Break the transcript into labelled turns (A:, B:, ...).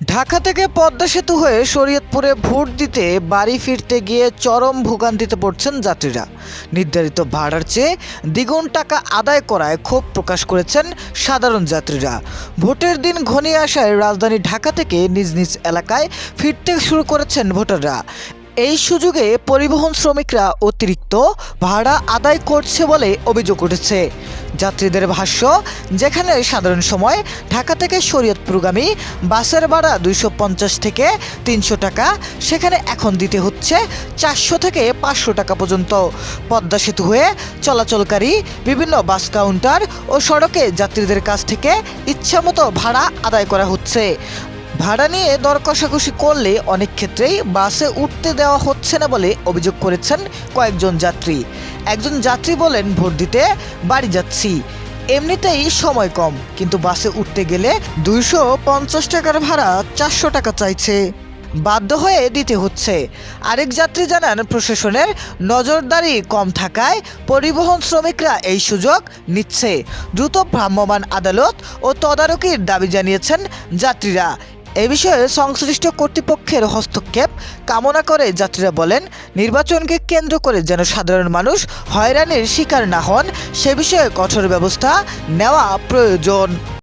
A: ঢাকা থেকে পদ্মা সেতু হয়ে শরীয়তপুরে ভোট দিতে বাড়ি ফিরতে গিয়ে চরম ভোগান্তিতে পড়ছেন যাত্রীরা। নির্ধারিত ভাড়ার চেয়ে দ্বিগুণ টাকা আদায় করায় ক্ষোভ প্রকাশ করেছেন সাধারণ যাত্রীরা। ভোটের দিন ঘনিয়ে আসায় রাজধানী ঢাকা থেকে নিজ নিজ এলাকায় ফিরতে শুরু করেছেন ভোটাররা। এই সুযোগে পরিবহন শ্রমিকরা অতিরিক্ত ভাড়া আদায় করছে বলে অভিযোগ উঠেছে। যাত্রীদের ভাষ্য, যেখানে সাধারণ সময় ঢাকা থেকে শরীয়তপুরগামী বাসের ভাড়া 250 থেকে 300 টাকা, সেখানে এখন দিতে হচ্ছে 400 থেকে 500 টাকা পর্যন্ত। পদ্মা সেতু হয়ে চলাচলকারী বিভিন্ন বাস কাউন্টার ও সড়কে যাত্রীদের কাছ থেকে ইচ্ছামতো ভাড়া আদায় করা হচ্ছে। ভাড়া নিয়ে দর কষাকষি করলে অনেক ক্ষেত্রেই বাসে উঠতে দেওয়া হচ্ছে না বলে অভিযোগ করেছেন কয়েকজন যাত্রী। একজন যাত্রী বলেন, ভোট দিতে বাড়ি যাচ্ছি, এমনিতেই সময় কম, কিন্তু বাসে উঠতে গেলে 250 টাকার ভাড়া 400 টাকা চাইছে, বাধ্য হয়ে দিতে হচ্ছে। আরেক যাত্রী জানান, প্রশাসনের নজরদারি কম থাকায় পরিবহন শ্রমিকরা এই সুযোগ নিচ্ছে। দ্রুত ভ্রাম্যমাণ আদালত ও তদারকির দাবি জানিয়েছেন যাত্রীরা। এ বিষয়ে সংশ্লিষ্ট কর্তৃপক্ষের হস্তক্ষেপ কামনা করে যাত্রীরা বলেন, নির্বাচনকে কেন্দ্র করে যেন সাধারণ মানুষ হয়রানির শিকার না হন, সে বিষয়ে কঠোর ব্যবস্থা নেওয়া প্রয়োজন।